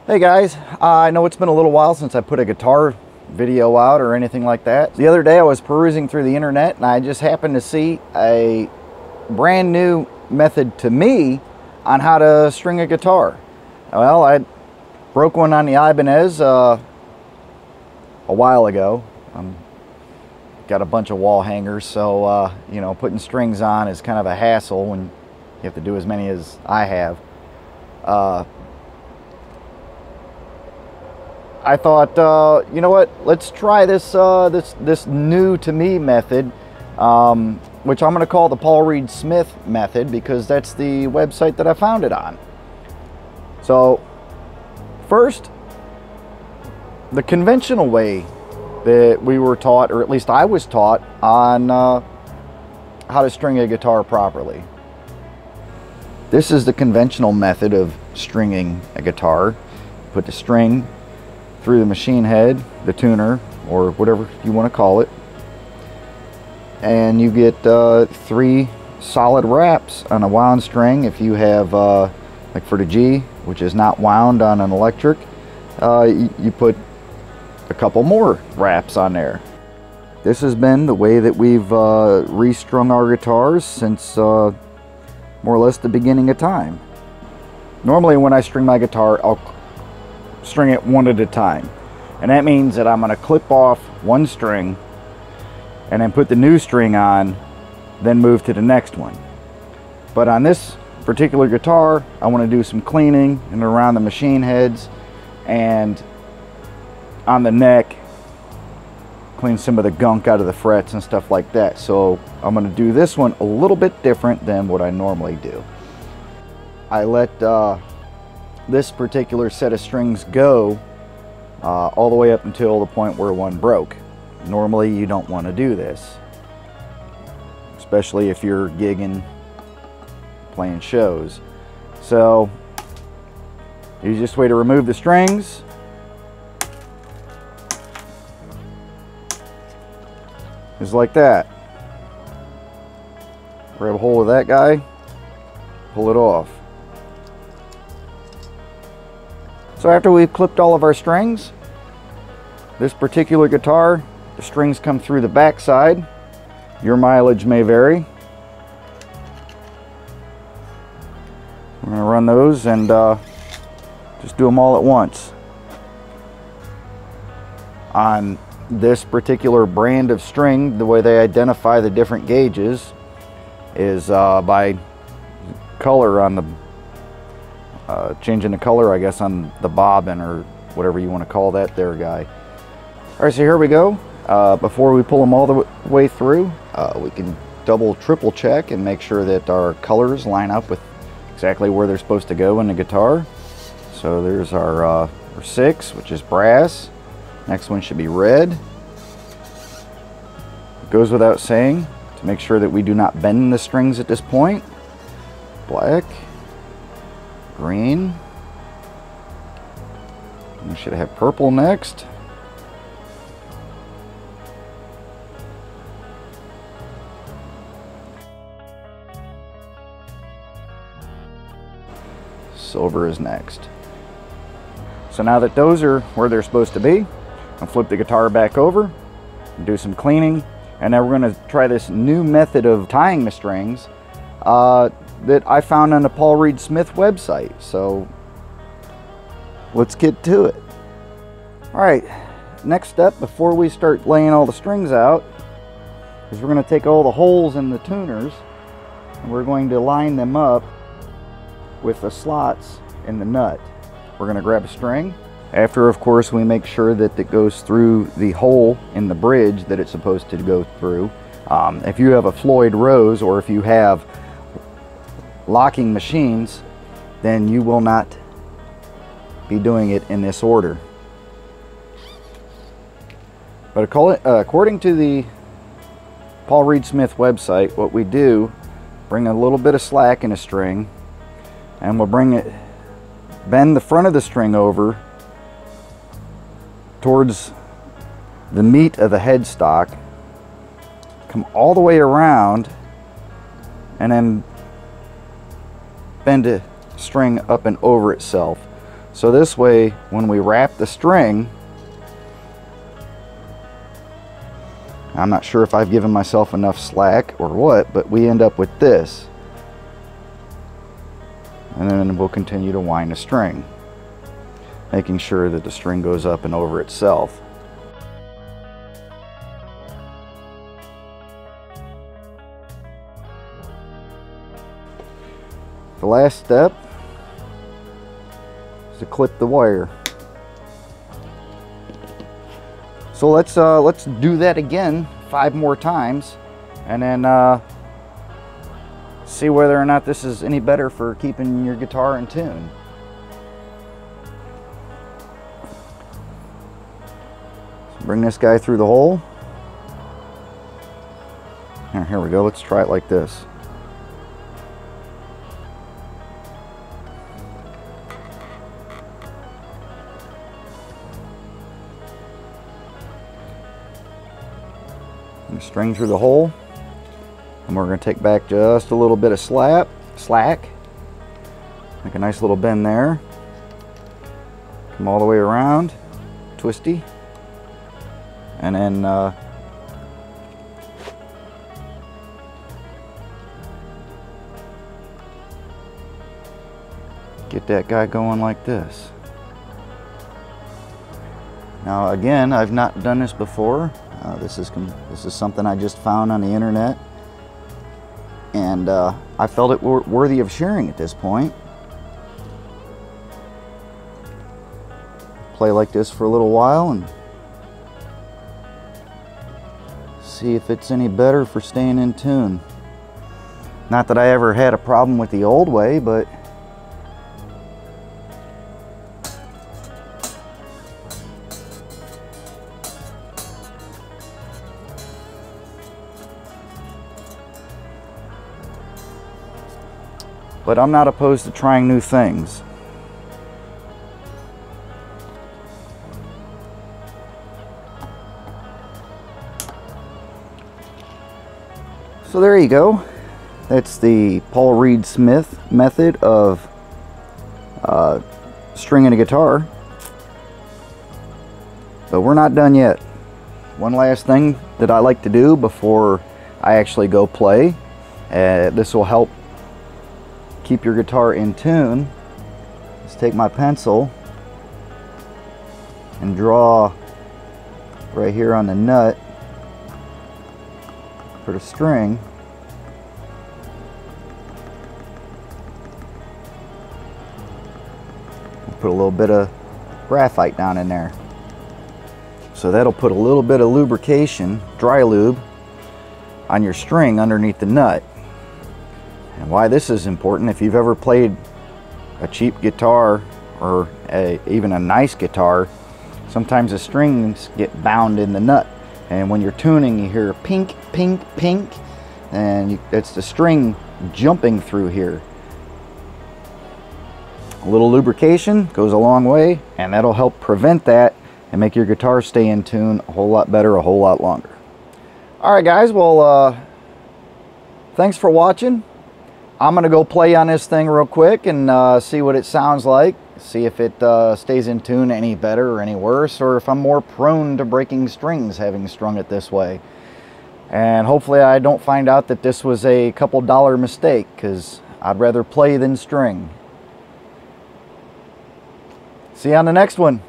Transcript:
Hey guys, I know it's been a little while since I put a guitar video out or anything like that. The other day I was perusing through the internet and I just happened to see a brand new method to me on how to string a guitar. Well, I broke one on the Ibanez a while ago. Got a bunch of wall hangers, so you know, putting strings on is kind of a hassle when you have to do as many as I have. I thought, you know what? Let's try this this new to me method, which I'm going to call the Paul Reed Smith method because that's the website that I found it on. So, first, the conventional way that we were taught, or at least I was taught, on how to string a guitar properly. This is the conventional method of stringing a guitar. Put the string through the machine head, the tuner, or whatever you want to call it, and you get 3 solid wraps on a wound string. If you have like for the G, which is not wound on an electric, you put a couple more wraps on there. This has been the way that we've restrung our guitars since more or less the beginning of time. Normally when I string my guitar, I'll string it one at a time, and that means that I'm going to clip off one string and then put the new string on, then move to the next one. But on this particular guitar, I want to do some cleaning and around the machine heads and on the neck, clean some of the gunk out of the frets and stuff like that. So I'm going to do this one a little bit different than what I normally do. I let this particular set of strings go all the way up until the point where one broke. Normally you don't want to do this, especially if you're gigging, playing shows. So the easiest way to remove the strings is like that. Grab a hold of that guy, pull it off. So after we've clipped all of our strings, this particular guitar, the strings come through the back side. Your mileage may vary. We're going to run those and just do them all at once. On this particular brand of string, the way they identify the different gauges is by color on the changing the color, I guess, on the bobbin or whatever you want to call that there guy. All right, so here we go. Before we pull them all the way through, we can double, triple check and make sure that our colors line up with exactly where they're supposed to go in the guitar. So there's our 6, which is brass. Next one should be red. It goes without saying to make sure that we do not bend the strings at this point. Black. Green. We should have purple next. Silver is next. So now that those are where they're supposed to be, I'll flip the guitar back over and do some cleaning, and then we're going to try this new method of tying the strings that I found on the Paul Reed Smith website. So let's get to it. All right, next step before we start laying all the strings out is we're going to take all the holes in the tuners and we're going to line them up with the slots in the nut. We're going to grab a string. After, of course, we make sure that it goes through the hole in the bridge that it's supposed to go through. If you have a Floyd Rose, or if you have locking machines, then you will not be doing it in this order. But according to the Paul Reed Smith website, what we do, bring a little bit of slack in a string, and we'll bend the front of the string over towards the meat of the headstock, come all the way around, and then bend the string up and over itself. So this way, when we wrap the string, I'm not sure if I've given myself enough slack or what, but we end up with this. And then we'll continue to wind the string, making sure that the string goes up and over itself. The last step is to clip the wire. So let's do that again 5 more times, and then see whether or not this is any better for keeping your guitar in tune. So bring this guy through the hole. Here we go. Let's try it like this. String through the hole, and we're going to take back just a little bit of slack, make a nice little bend there, come all the way around, twisty, and then get that guy going like this. Now again, I've not done this before. This is something I just found on the internet, and I felt it worthy of sharing at this point. Play like this for a little while and see if it's any better for staying in tune. Not that I ever had a problem with the old way, but I'm not opposed to trying new things. So there you go. That's the Paul Reed Smith method of stringing a guitar. But we're not done yet. One last thing that I like to do before I actually go play, this will help keep your guitar in tune. Let's take my pencil and draw right here on the nut for the string. Put a little bit of graphite down in there. So that'll put a little bit of lubrication, dry lube, on your string underneath the nut. And why this is important, if you've ever played a cheap guitar or even a nice guitar, sometimes the strings get bound in the nut. And when you're tuning, you hear pink, pink, pink, and it's the string jumping through here. A little lubrication goes a long way, and that'll help prevent that and make your guitar stay in tune a whole lot better, a whole lot longer. All right, guys, well, thanks for watching. I'm gonna go play on this thing real quick and see what it sounds like, see if it stays in tune any better or any worse, or if I'm more prone to breaking strings having strung it this way. And hopefully I don't find out that this was a couple dollar mistake, because I'd rather play than string. See you on the next one.